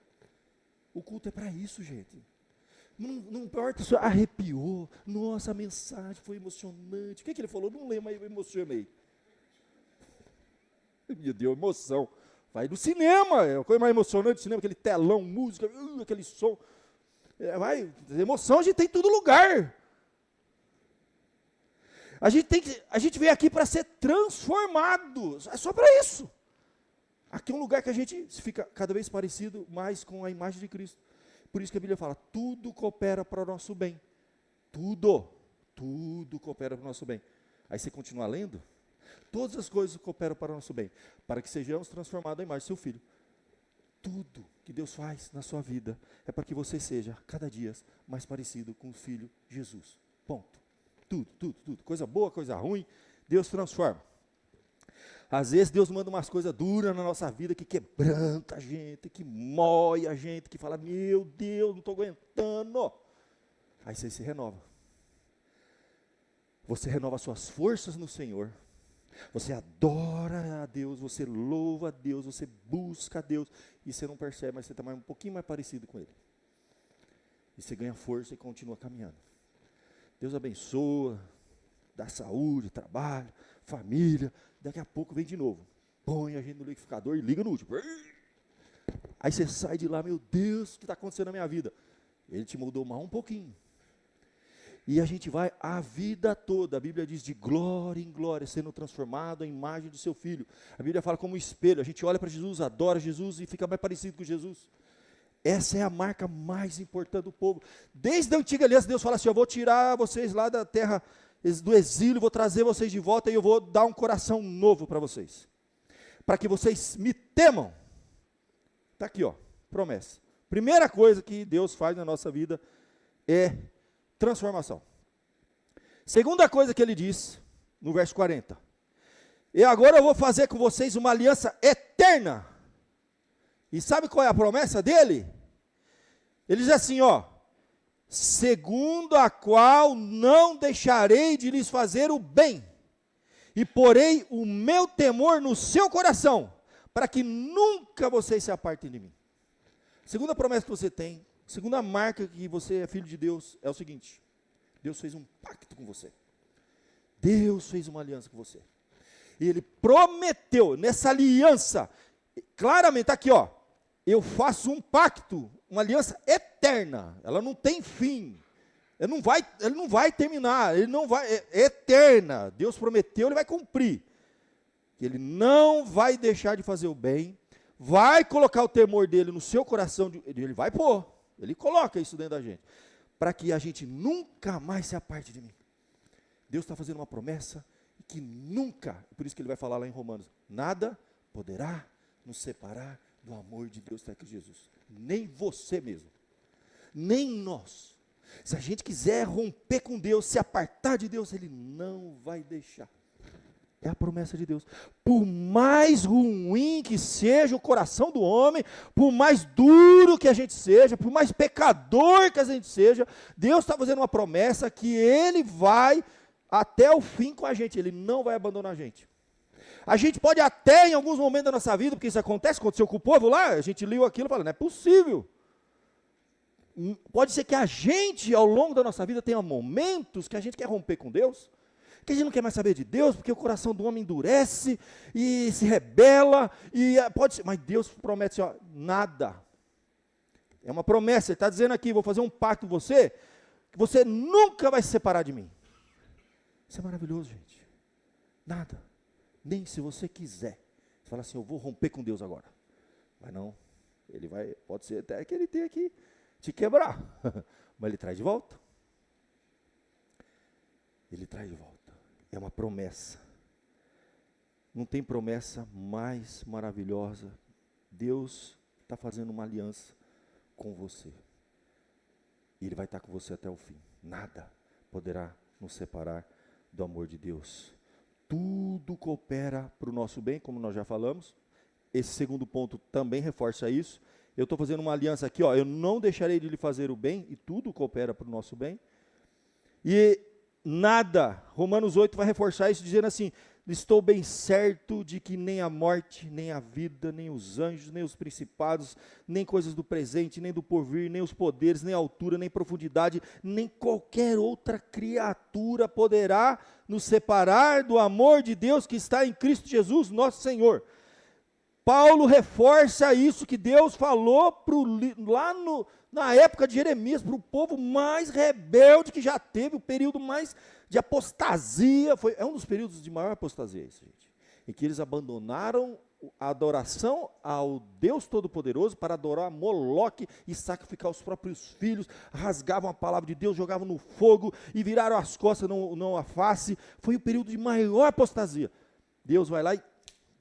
Speaker 2: O culto é para isso, gente. Não importa se arrepiou, nossa, a mensagem foi emocionante. O que ele falou? Não lembro, mas eu emocionei. Me deu emoção. Vai do cinema, é a coisa mais emocionante do cinema, aquele telão, música, aquele som. Vai, emoção a gente tem em todo lugar. A gente veio aqui para ser transformado, é só para isso. Aqui é um lugar que a gente fica cada vez parecido mais com a imagem de Cristo. Por isso que a Bíblia fala, tudo coopera para o nosso bem. Tudo coopera para o nosso bem. Aí você continua lendo, todas as coisas cooperam para o nosso bem, para que sejamos transformados à imagem do seu Filho. Tudo que Deus faz na sua vida é para que você seja, cada dia, mais parecido com o Filho Jesus. Ponto. Tudo. Coisa boa, coisa ruim, Deus transforma. Às vezes Deus manda umas coisas duras na nossa vida, que quebranta a gente, que mói a gente, que fala, meu Deus, não estou aguentando. Aí você se renova. Você renova suas forças no Senhor. Você adora a Deus, você louva a Deus, você busca a Deus, e você não percebe, mas você está um pouquinho mais parecido com Ele. E você ganha força e continua caminhando. Deus abençoa, dá saúde, trabalho, família. Daqui a pouco vem de novo. Põe a gente no liquidificador e liga no último. Aí você sai de lá, meu Deus, o que está acontecendo na minha vida? Ele te mudou mais um pouquinho. E a gente vai a vida toda, a Bíblia diz de glória em glória, sendo transformado à imagem do seu Filho. A Bíblia fala como um espelho, a gente olha para Jesus, adora Jesus e fica mais parecido com Jesus. Essa é a marca mais importante do povo. Desde a antiga aliança, Deus fala assim, eu vou tirar vocês lá da terra do exílio, vou trazer vocês de volta e eu vou dar um coração novo para vocês. Para que vocês me temam. Está aqui, ó, promessa. Primeira coisa que Deus faz na nossa vida é transformação. Segunda coisa que Ele diz, no verso 40. E agora eu vou fazer com vocês uma aliança eterna. E sabe qual é a promessa dele? Ele diz assim, ó, segundo a qual não deixarei de lhes fazer o bem, e porei o meu temor no seu coração, para que nunca vocês se apartem de mim. Segunda promessa que você tem, segunda marca que você é filho de Deus, é o seguinte, Deus fez um pacto com você. Deus fez uma aliança com você. E Ele prometeu, nessa aliança, claramente, está aqui, ó, eu faço um pacto, uma aliança eterna, ela não tem fim, ele não vai terminar, é eterna, Deus prometeu, Ele vai cumprir, Ele não vai deixar de fazer o bem, vai colocar o temor dEle no seu coração, Ele vai pôr, Ele coloca isso dentro da gente, para que a gente nunca mais se aparte de mim. Deus está fazendo uma promessa, que nunca, por isso que Ele vai falar lá em Romanos, nada poderá nos separar do amor de Deus está aqui Jesus. Nem você mesmo. Nem nós. Se a gente quiser romper com Deus, se apartar de Deus, Ele não vai deixar. É a promessa de Deus. Por mais ruim que seja o coração do homem, por mais duro que a gente seja, por mais pecador que a gente seja, Deus está fazendo uma promessa que Ele vai até o fim com a gente, Ele não vai abandonar a gente. A gente pode até, em alguns momentos da nossa vida, porque isso aconteceu com o povo lá, a gente leu aquilo e fala, não é possível. Pode ser que a gente, ao longo da nossa vida, tenha momentos que a gente quer romper com Deus, que a gente não quer mais saber de Deus, porque o coração do homem endurece e se rebela, e pode ser, mas Deus promete assim, ó, nada. É uma promessa, Ele está dizendo aqui, vou fazer um pacto com você, que você nunca vai se separar de mim. Isso é maravilhoso, gente. Nada. Nem se você quiser. Você fala assim, eu vou romper com Deus agora. Mas não, Ele vai, pode ser até que Ele tenha que te quebrar, mas Ele traz de volta. Ele traz de volta. É uma promessa. Não tem promessa mais maravilhosa. Deus está fazendo uma aliança com você. E Ele vai estar com você até o fim. Nada poderá nos separar do amor de Deus. Tudo coopera para o nosso bem, como nós já falamos. Esse segundo ponto também reforça isso. Eu estou fazendo uma aliança aqui, ó, eu não deixarei de lhe fazer o bem, e tudo coopera para o nosso bem. E nada, Romanos 8 vai reforçar isso, dizendo assim, estou bem certo de que nem a morte, nem a vida, nem os anjos, nem os principados, nem coisas do presente, nem do porvir, nem os poderes, nem a altura, nem profundidade, nem qualquer outra criatura poderá nos separar do amor de Deus que está em Cristo Jesus, nosso Senhor. Paulo reforça isso que Deus falou na época de Jeremias, para o povo mais rebelde que já teve, o período mais de apostasia, é um dos períodos de maior apostasia, isso, gente, em que eles abandonaram a adoração ao Deus Todo-Poderoso para adorar Moloque e sacrificar os próprios filhos, rasgavam a palavra de Deus, jogavam no fogo e viraram as costas, não a face. Foi o período de maior apostasia. Deus vai lá e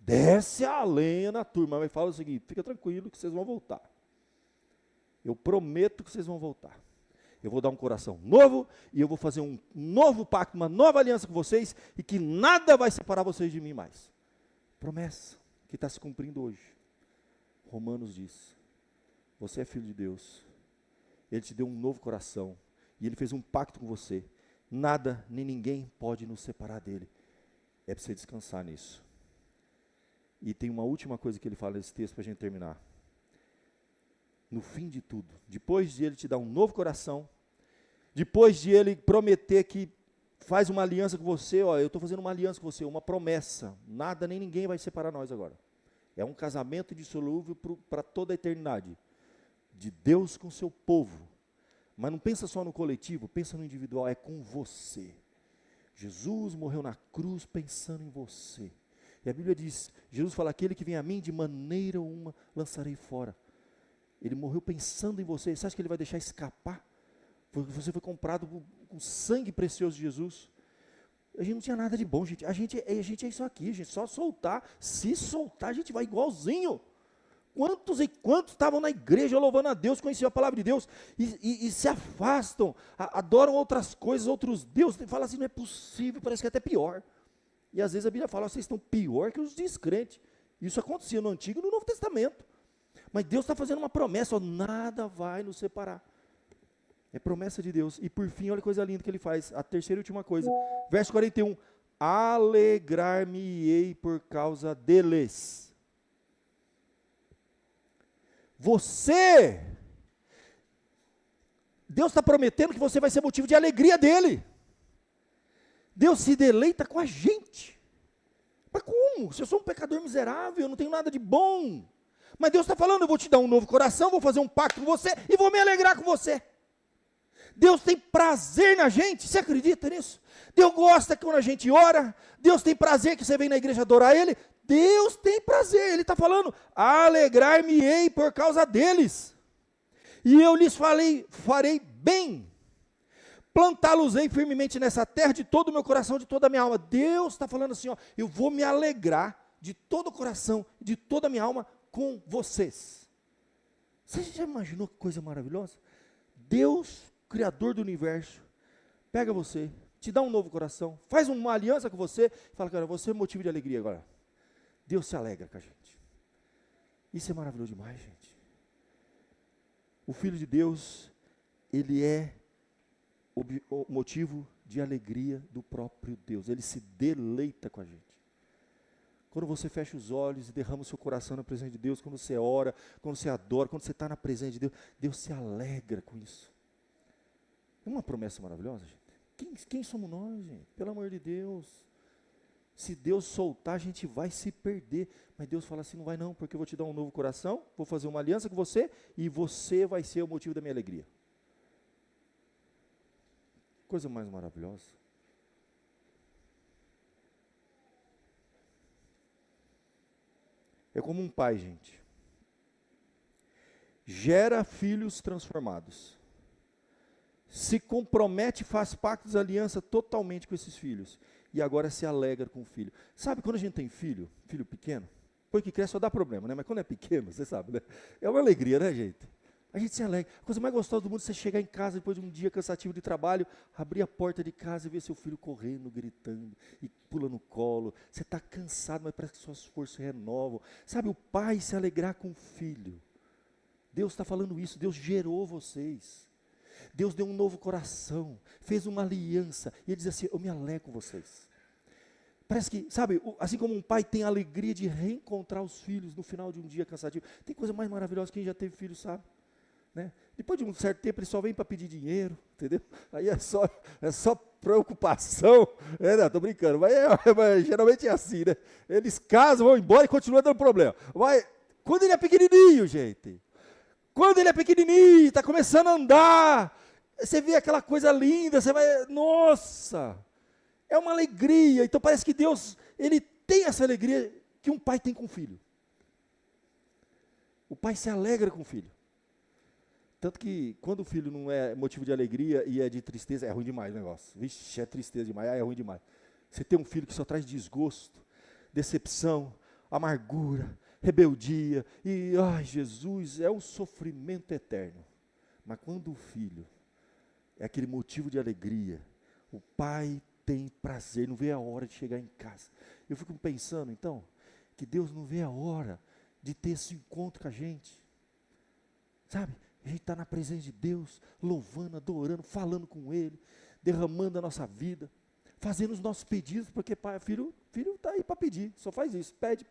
Speaker 2: desce a lenha na turma, mas fala o seguinte, fica tranquilo que vocês vão voltar. Eu prometo que vocês vão voltar. Eu vou dar um coração novo e eu vou fazer um novo pacto, uma nova aliança com vocês e que nada vai separar vocês de mim mais. Promessa que está se cumprindo hoje. Romanos diz, você é filho de Deus, Ele te deu um novo coração e Ele fez um pacto com você. Nada nem ninguém pode nos separar dEle. É para você descansar nisso. E tem uma última coisa que ele fala nesse texto para a gente terminar. No fim de tudo, depois de Ele te dar um novo coração, depois de Ele prometer que faz uma aliança com você, ó, eu estou fazendo uma aliança com você, uma promessa, nada nem ninguém vai separar nós agora. É um casamento indissolúvel para toda a eternidade, de Deus com o seu povo. Mas não pensa só no coletivo, pensa no individual, é com você. Jesus morreu na cruz pensando em você. E a Bíblia diz, Jesus fala, aquele que vem a mim, de maneira uma lançarei fora. Ele morreu pensando em você. Você acha que Ele vai deixar escapar? Você foi comprado com sangue precioso de Jesus. A gente não tinha nada de bom, gente. A gente é isso aqui, gente. Só soltar. Se soltar, a gente vai igualzinho. Quantos e quantos estavam na igreja louvando a Deus, conheciam a palavra de Deus e se afastam, adoram outras coisas, outros deuses. Fala assim, não é possível, parece que é até pior. E às vezes a Bíblia fala, vocês estão pior que os descrentes. Isso acontecia no Antigo e no Novo Testamento. Mas Deus está fazendo uma promessa, ó, nada vai nos separar. É promessa de Deus. E por fim, olha que coisa linda que Ele faz. A terceira e última coisa. Verso 41. Alegrar-me-ei por causa deles. Você, Deus está prometendo que você vai ser motivo de alegria dEle. Deus se deleita com a gente. Mas como? Se eu sou um pecador miserável, eu não tenho nada de bom. Mas Deus está falando, eu vou te dar um novo coração, vou fazer um pacto com você e vou me alegrar com você. Deus tem prazer na gente, você acredita nisso? Deus gosta quando a gente ora, Deus tem prazer que você vem na igreja adorar Ele, Deus tem prazer, Ele está falando, alegrar-me-ei por causa deles, e eu lhes farei bem, plantá-los-ei firmemente nessa terra de todo o meu coração, de toda a minha alma. Deus está falando assim, ó, eu vou me alegrar de todo o coração, de toda a minha alma com vocês. Você já imaginou que coisa maravilhosa? Deus, Criador do universo, pega você, te dá um novo coração, faz uma aliança com você, e fala, cara, você é motivo de alegria agora. Deus se alegra com a gente. Isso é maravilhoso demais, gente. O Filho de Deus, Ele é o motivo de alegria do próprio Deus. Ele se deleita com a gente. Quando você fecha os olhos e derrama o seu coração na presença de Deus, quando você ora, quando você adora, quando você está na presença de Deus, Deus se alegra com isso. É uma promessa maravilhosa, gente. Quem somos nós, gente? Pelo amor de Deus. Se Deus soltar, a gente vai se perder. Mas Deus fala assim, não vai não, porque eu vou te dar um novo coração, vou fazer uma aliança com você, e você vai ser o motivo da minha alegria. Coisa mais maravilhosa. É como um pai, gente. Gera filhos transformados. Se compromete, faz pactos de aliança totalmente com esses filhos. E agora se alegra com o filho. Sabe quando a gente tem filho pequeno? Depois que cresce só dá problema, né? Mas quando é pequeno, você sabe, né? É uma alegria, né, gente? A gente se alegra. A coisa mais gostosa do mundo é você chegar em casa depois de um dia cansativo de trabalho, abrir a porta de casa e ver seu filho correndo, gritando, e pula no colo. Você está cansado, mas parece que suas forças renovam. Sabe, o pai se alegrar com o filho. Deus está falando isso, Deus gerou vocês. Deus deu um novo coração, fez uma aliança, e Ele diz assim, eu me alegro com vocês. Parece que, sabe, assim como um pai tem a alegria de reencontrar os filhos no final de um dia cansativo, tem coisa mais maravilhosa, quem já teve filho sabe. Né? Depois de um certo tempo, ele só vem para pedir dinheiro, entendeu? Aí é só preocupação, não, estou brincando, mas geralmente é assim, né? Eles casam, vão embora e continuam dando problema. Quando ele é pequenininho, gente, está começando a andar, você vê aquela coisa linda, você vai, nossa, é uma alegria. Então parece que Deus, Ele tem essa alegria que um pai tem com o filho. O pai se alegra com o filho. Tanto que quando o filho não é motivo de alegria e é de tristeza, é ruim demais o negócio. Vixe, é tristeza demais, é ruim demais. Você tem um filho que só traz desgosto, decepção, amargura, rebeldia, e, ai Jesus, é um sofrimento eterno. Mas quando o filho é aquele motivo de alegria, o pai tem prazer, não vê a hora de chegar em casa. Eu fico pensando, então, que Deus não vê a hora de ter esse encontro com a gente. Sabe? A gente está na presença de Deus, louvando, adorando, falando com Ele, derramando a nossa vida, fazendo os nossos pedidos, porque filho está aí para pedir, só faz isso, pede.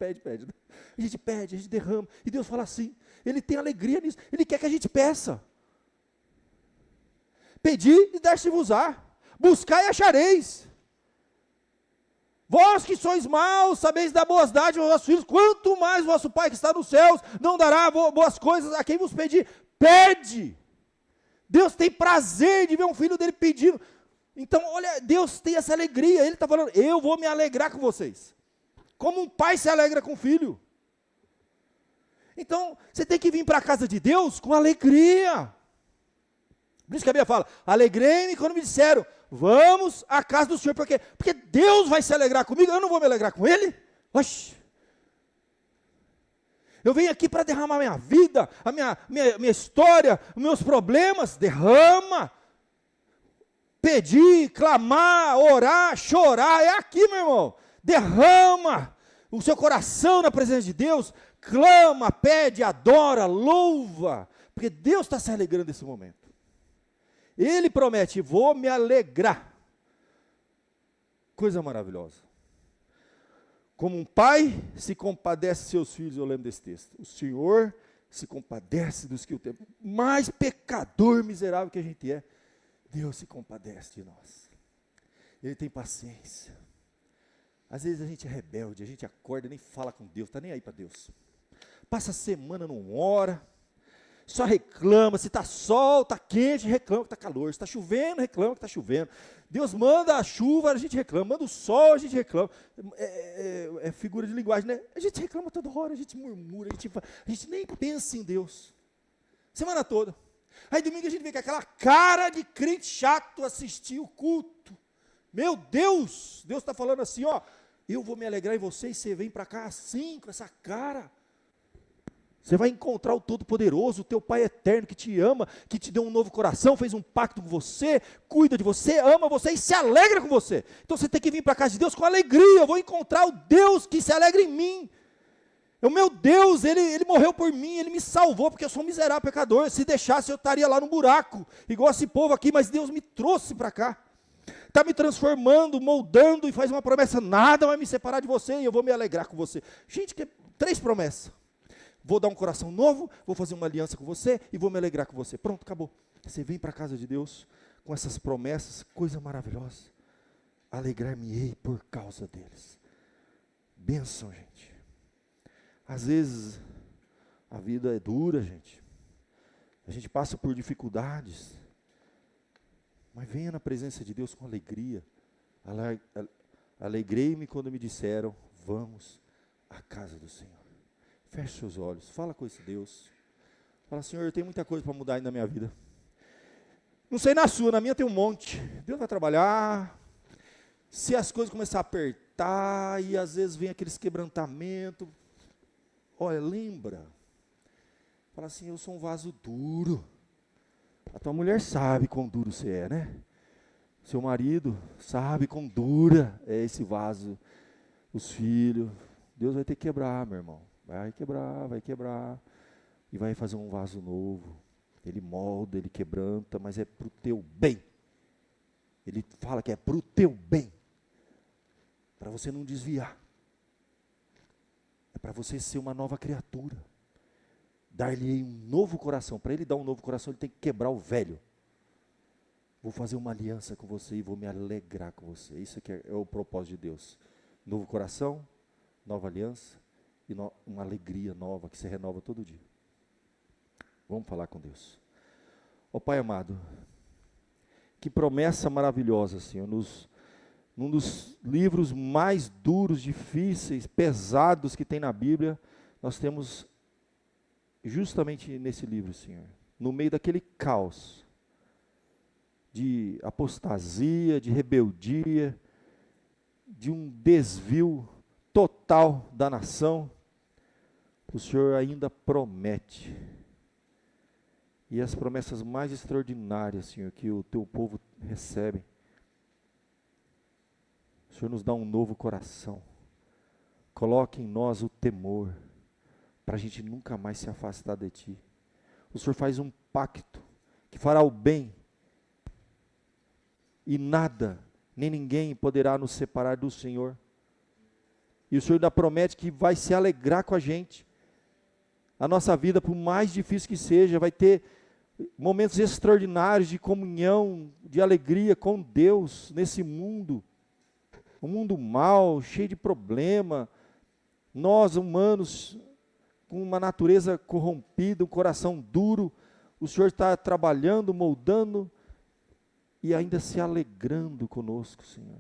Speaker 2: A gente pede, a gente derrama, e Deus fala assim, Ele tem alegria nisso, Ele quer que a gente peça. Pedi e dar-se-vos-á, buscai e achareis. Vós que sois maus, sabeis dar boas dádivas aos vossos filhos, quanto mais vosso Pai que está nos céus não dará boas coisas a quem vos pedir. Pede. Deus tem prazer de ver um filho dele pedindo. Então, olha, Deus tem essa alegria. Ele está falando, eu vou me alegrar com vocês. Como um pai se alegra com o filho. Então, você tem que vir para a casa de Deus com alegria. Por isso que a Bíblia fala, alegrei-me quando me disseram, vamos à casa do Senhor. Por quê? Porque Deus vai se alegrar comigo, eu não vou me alegrar com Ele? Oxi. Eu venho aqui para derramar minha vida, a minha história, os meus problemas, derrama. Pedir, clamar, orar, chorar, é aqui, meu irmão. Derrama o seu coração na presença de Deus, clama, pede, adora, louva, porque Deus está se alegrando nesse momento. Ele promete, vou me alegrar. Coisa maravilhosa. Como um pai se compadece de seus filhos, eu lembro desse texto. O Senhor se compadece dos que o temem. Mais pecador miserável que a gente é, Deus se compadece de nós. Ele tem paciência. Às vezes a gente é rebelde, a gente acorda, nem fala com Deus, está nem aí para Deus. Passa a semana, não ora, só reclama, se está sol, está quente, reclama que está calor, se está chovendo, reclama que está chovendo. Deus manda a chuva, a gente reclama, manda o sol, a gente reclama. É figura de linguagem, né? A gente reclama toda hora, a gente murmura, a gente nem pensa em Deus. Semana toda. Aí domingo a gente vem com aquela cara de crente chato assistir o culto. Meu Deus, Deus está falando assim, ó, eu vou me alegrar em você e você vem para cá assim, com essa cara. Você vai encontrar o Todo-Poderoso, o teu Pai eterno que te ama, que te deu um novo coração, fez um pacto com você, cuida de você, ama você e se alegra com você. Então você tem que vir para a casa de Deus com alegria. Eu vou encontrar o Deus que se alegra em mim. O meu Deus, Ele morreu por mim, Ele me salvou, porque eu sou um miserável pecador. Se deixasse, eu estaria lá no buraco, igual esse povo aqui, mas Deus me trouxe para cá. está me transformando, moldando e faz uma promessa, nada vai me separar de você e eu vou me alegrar com você. Gente, 3 promessas. Vou dar um coração novo, vou fazer uma aliança com você e vou me alegrar com você. Pronto, acabou. Você vem para a casa de Deus com essas promessas, coisa maravilhosa. Alegrar-me-ei por causa deles. Bênção, gente. Às vezes, a vida é dura, gente. A gente passa por dificuldades. Mas venha na presença de Deus com alegria. Alegrei-me quando me disseram, vamos à casa do Senhor. Feche seus olhos, fala com esse Deus. Fala, Senhor, eu tenho muita coisa para mudar ainda na minha vida. Não sei na sua, na minha tem um monte. Deus vai trabalhar. Se as coisas começarem a apertar e às vezes vem aqueles quebrantamentos, olha, lembra. Fala assim, eu sou um vaso duro. A tua mulher sabe quão duro você é, né? Seu marido sabe quão dura é esse vaso. Os filhos. Deus vai ter que quebrar, meu irmão. Vai quebrar. E vai fazer um vaso novo. Ele molda, ele quebranta, mas é para o teu bem. Ele fala que é para o teu bem. Para você não desviar. É para você ser uma nova criatura. Dar-lhe um novo coração. Para ele dar um novo coração, ele tem que quebrar o velho. Vou fazer uma aliança com você e vou me alegrar com você. Isso aqui é o propósito de Deus. Novo coração, nova aliança e uma alegria nova que se renova todo dia. Vamos falar com Deus. Ó Pai amado, que promessa maravilhosa, Senhor, num dos livros mais duros, difíceis, pesados que tem na Bíblia, nós temos justamente nesse livro, Senhor, no meio daquele caos de apostasia, de rebeldia, de um desvio total da nação, o Senhor ainda promete. E as promessas mais extraordinárias, Senhor, que o teu povo recebe, o Senhor nos dá um novo coração. Coloque em nós o temor, para a gente nunca mais se afastar de Ti. O Senhor faz um pacto, que fará o bem, e nada, nem ninguém poderá nos separar do Senhor. E o Senhor ainda promete que vai se alegrar com a gente. A nossa vida, por mais difícil que seja, vai ter momentos extraordinários de comunhão, de alegria com Deus, nesse mundo. Um mundo mau, cheio de problema. Nós, humanos, com uma natureza corrompida, um coração duro, o Senhor está trabalhando, moldando, e ainda se alegrando conosco, Senhor.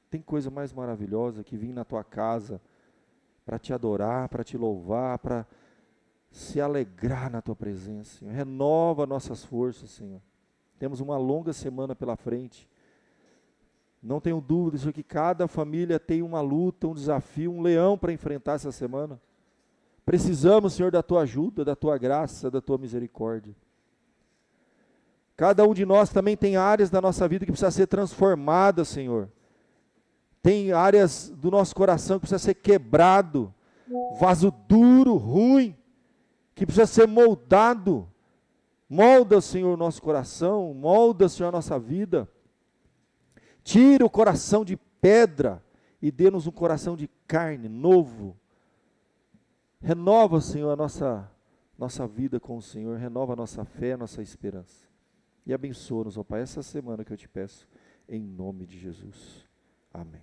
Speaker 2: Tem coisa mais maravilhosa que vir na tua casa para te adorar, para te louvar, para se alegrar na tua presença, Senhor. Renova nossas forças, Senhor. Temos uma longa semana pela frente. Não tenho dúvida, Senhor, que cada família tem uma luta, um desafio, um leão para enfrentar essa semana. Precisamos, Senhor, da tua ajuda, da tua graça, da tua misericórdia. Cada um de nós também tem áreas da nossa vida que precisa ser transformada, Senhor. Tem áreas do nosso coração que precisa ser quebrado, vaso duro, ruim, que precisa ser moldado. Molda, Senhor, o nosso coração, molda, Senhor, a nossa vida. Tira o coração de pedra e dê-nos um coração de carne, novo. Renova, Senhor, a nossa vida com o Senhor, renova a nossa fé, a nossa esperança. E abençoa-nos, ó Pai, essa semana que eu te peço, em nome de Jesus. Amém.